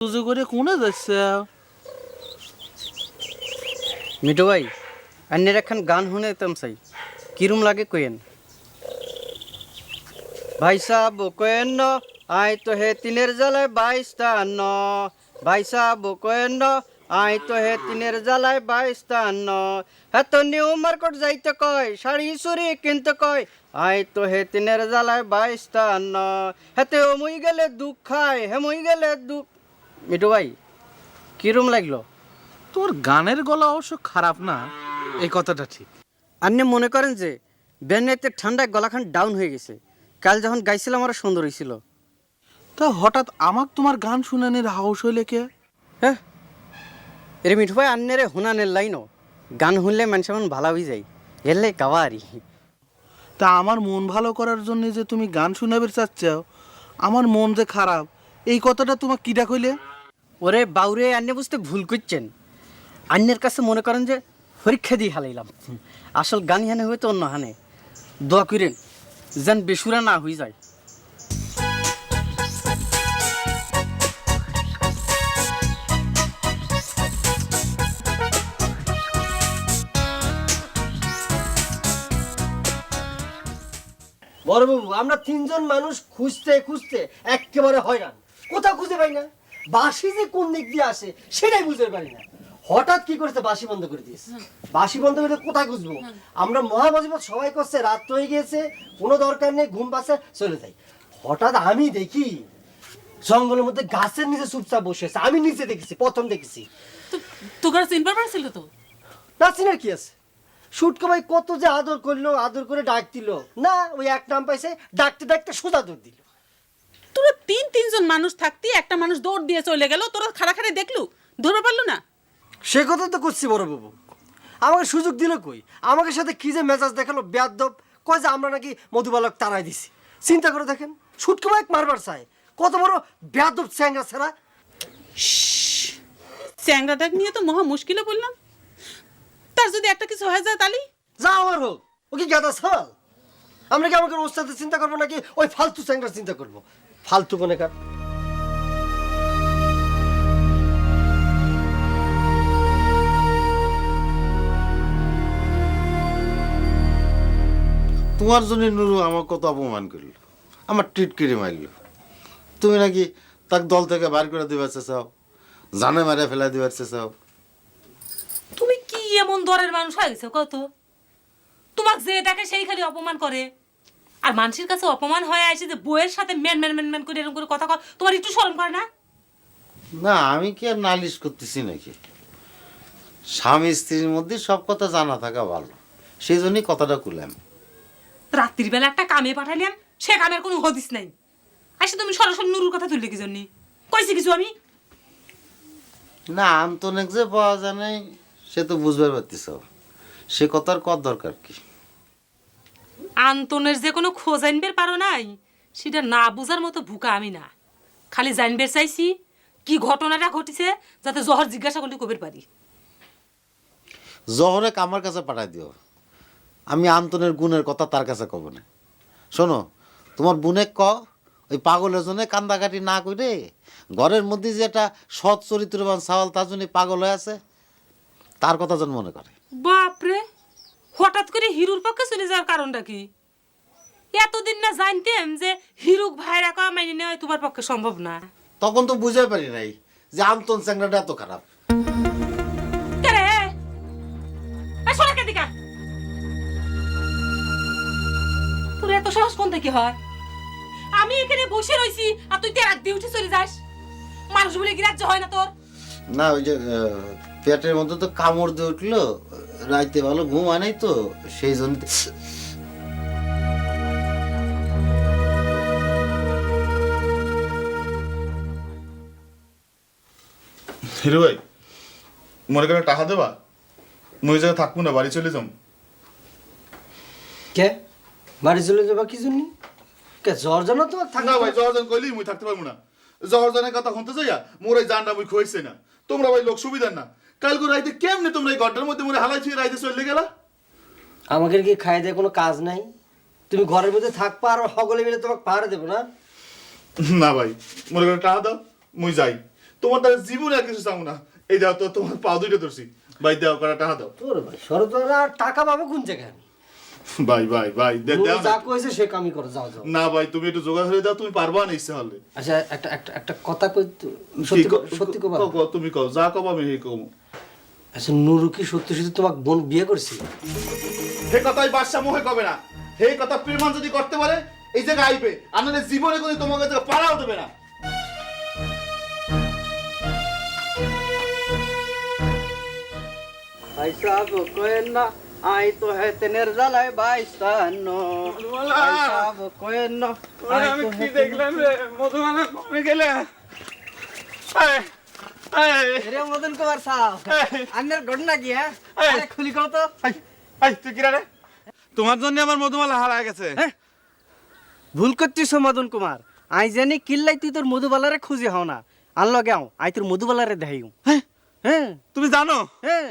তুজো করে কোনে যাচ্ছে? মিঠু ভাই আন্নের একখান গান শুনে তেম চাই কিরম লাগে কইেন। ভাই সাহেব কোয়েন ন আই তো হে তিনের জ্বালায় 22টা ন, ভাই সাহেব কোয়েন ন আই তো হে তিনের জ্বালায় 22টা ন, হ্যাঁ তো নিউ মার্কেট যাইতে কয় শাড়ি চুরি কিনতে কয় আই তো হে তিনের জ্বালায় 22টা ন, হেতে মুই গেলে দুঃখ খায় হে মুই গেলে দুঃখ। মিঠু ভাই কিরম লাগলো? তোর গানের গলা অবশ্য খারাপ না, এই কথাটা ঠিক। আপনি মনে করেন যে বেনেতে ঠান্ডায় গলাখান ডাউন হয়ে গেছে, কাল যখন গাইছিলাম আরো সুন্দর হয়েছিল। তা হঠাৎ আমাক তোমার গান শুনানির হাউস হইলে কে? হ্যাঁ এর মিঠু ভাই আন্নেরে হুনানের লাইনও গান শুনলে মানুষ এমন ভালো হয়ে যায়, এলে কাবারি। তা আমার মন ভালো করার জন্য যে তুমি গান শুনাবে চাচ্ছাও, আমার মন যে খারাপ এই কথাটা তোমার কিডা কইলে? ওরে বাউরে আন্নে বুঝতে ভুল করছেন, আন্নের কাছে মনে করেন যে পরীক্ষা দিয়ে হালাইলাম, আসল গান হানে হয়তো অন্য হানে। দোয়া করেন যেন বেসুরা না হয়ে যায়। বড়বাবু আমরা তিনজন মানুষ খুঁজতে খুঁজতে একেবারে হয়রান, কোথাও খুঁজে পাই না। বাঁশি যে কোন দিক দিয়ে আসে সেটাই বুঝতে পারি না। হঠাৎ কি করেছে বাঁশি বন্ধ করে দিয়েছে। বাঁশি বন্ধ করে কোথায় খুঁজবো? আমরা মহাবাজিবাদ সবাই করছে, রাত হয়ে গিয়েছে, কোনো দরকার নেই, ঘুম পাচ্ছে, চলে যাই। হঠাৎ আমি দেখি জঙ্গলের মধ্যে গাছের নিচে চুপচাপ বসে আছে। আমি নিচে দেখেছি, প্রথম দেখেছি। তোর চিনবার পারছিল তো? না চিনার কি আছে, সুটকে ভাই কত যে আদর করলো, আদর করে ডাক দিল না, ওই এক নাম পাইছে, ডাকতে ডাকতে সোজা দৌড় দিল। তোরা তিনজন মানুষ থাকতি একটা মানুষ দৌড় দিয়ে চলে গেল, তোরা খাড়াখাড়ি দেখলু, ধরে পারলো না? সে কথা তো করছি বড় বাবু, আমাকে সুযোগ দিল কই? আমাকে সাথে কি যে মেজাজ দেখালো বেয়াদব, কয় যে আমরা নাকি মধুবালক তাড়াই দিছি। চিন্তা করে দেখেন, সুটকে ভাই মারবার চায়, কত বড় বেয়াদব চ্যাংরা ছাড়া। চ্যাংরাটাক নিয়ে তো মহা মুশকিলে বললাম, তার যদি একটা কিছু হয়ে যায় তালি যা আমার হোক, ও কি গাদা ছাল? আমরা কি আমাকে ওর সাথে চিন্তা করবো নাকি ওই ফালতু চ্যাংরা চিন্তা করবো? ফালতু কোনে কার। তোমার জন্য নুরু আমার কত অপমান করলো, আমার টিটকিরি মারল। তুমি নাকি তাকে দল থেকে বার করে দিবার চাও, জানে মারে ফেলা দিবার চাও। তুমি কি এমন দরের মানুষ হয়ে গেছো কত? তোমাক যে দেখে সেই খালি অপমান করে, আর মানুষের কাছে অপমান হয়ে আসে যে বইয়ের সাথে ম্যান ম্যান ম্যান ম্যান করে এরকম করে কথা কর, তোমার একটু শরম করে না? না আমি কি আর নালিশ করতেছি নাকি? স্বামী স্ত্রীর মধ্যে সব কথা জানা থাকা ভালো, সেই জন্যই কথাটা খুললাম। রাত্রির বেলা একটা কামে পাঠাইলাম, সে কামের কোনো হদিস নাই, আসে তুমি সরাসরি নুরুর কথা তুললে কি জন্য? কইছি কিছু আমি? না আন্তনিক যে পাওয়া যায় নাই সে তো বুঝবার পারতেছ, সে কথার কত দরকার কি? আন্তনের যে কোনো খোঁজ আনবের পারো নাই, সেটা না বুঝার মতো ভুকা আমি না। খালি জানবের চাইছি কি ঘটনাটা ঘটিছে, যাতে জহর জিজ্ঞাসা করলে কবের পারি। জহরে আমার কাছে পাঠাই দিও, আমি আন্তনের গুণের কথা তার কাছে কব না। শোনো, তোমার বুনে ক ওই পাগলের জন্য কান্দাকাটি না করে ঘরের মধ্যে যে একটা সৎ চরিত্রবান সাওয়াল তার জন্য পাগল হয়ে আছে, তার কথা যেন মনে করে। বাপরে, হঠাৎ করে হিরুর পক্ষে চলে যাওয়ার কারণটা কি? এতদিন না জানতেম যে হিরুক ভাইরা কা মাইনে নেওয়া তোমার পক্ষে সম্ভব না। তখন তো বুঝতে পারি নাই যে আন্তন চ্যাংরাটা এত খারাপ। কেরে এই সোনা কে দিকা, তোর এত সাহস কোন থেকে হয়? আমি এখানে বসে রইছি আর তুই তেরাক দিয়ে উঠে চলে যাস। মানুষ বলে গ্রাহ্য হয় না তোর? না ওই যে পেটের মধ্যে তো কামড় দিয়ে উঠলো, রাইতে ভালো ঘুম হয় নাই তো, সেই জন্য। হিরো ভাই মনে করে টাকা দেবা, মই জায়গায় থাকবো না, বাড়ি চলে যাম। কে বাড়ি চলে যাবা কি জন্য? কে জ্বর জানো তোমার? না ভাই জহরজান কইলি মুই থাকতে পারবো না। জহরজানের কথা শুনতে যাইয়া মোর এই জানটা মুই খুঁজছে না। তোমরা ভাই লোক সুবিধার না, কালকে রাইতে কেমনে তোমরা এই ঘরটার মধ্যে মোরে হালাই ছুঁয়ে রাইতে চলে গেলা? আমাকে কি খাই দেয় কোনো কাজ নাই? তুমি ঘরের মধ্যে থাকবা আর সকলে মিলে তোমাকে পাহাড়ে দেবো না? না ভাই মনে করে টাকা দাও, মুই যাই। তোমার দ্বারা জীবনে আর কিছু চাও না। এই দাও তো, তোমার পা দুইটা ধরছি ভাই, দাও কটা টাকা দাও। তোর ভাই শরৎরা টাকা পাবে কোন জায়গায়? ভাই ভাই ভাই নুরু দাও যা না। কইছে সে কামই করো, যাও যাও। না ভাই, তুমি একটু জোগাড় হয়ে দাও, তুমি পারবা না ইচ্ছা হলে। আচ্ছা একটা কথা কই তো, সত্যি কবা। তুমি কও, যা কব আমি সেই কব। আচ্ছা নুরু কি সত্যি সত্যি তোমাকে বোন বিয়ে করছে? হে কথাই বাদশা মোহে কবে না, হে কথা প্রেমান যদি করতে পারে এই জায়গায় আইবে, আপনাদের জীবনে কোনো তোমাকে জায়গা পাড়াও দেবে না। ভাই সাহেব কোয়েন না আই তো হে তিনের জ্বালায় বাইস্তান্ন। ভাই সাহেব কোয়েন না আই তো হে দেখলাম রে মধুমালা কমে গেলে। রে মদন কুমার সাহেব, আন্নের ঘটনা কি? হ্যাঁ আরে খুলি কও তো। তুই কিরা রে? তোমার জন্য আমার মধুমালা হারায় গেছে। ভুল করছিস মদন কুমার, আই জানি কিল্লাই তুই তোর মধুবালারে খুঁজে হও না, আনলো গাও আই তোর মধুবালারে দেখাইও। হ্যাঁ তুমি জানো হ্যাঁ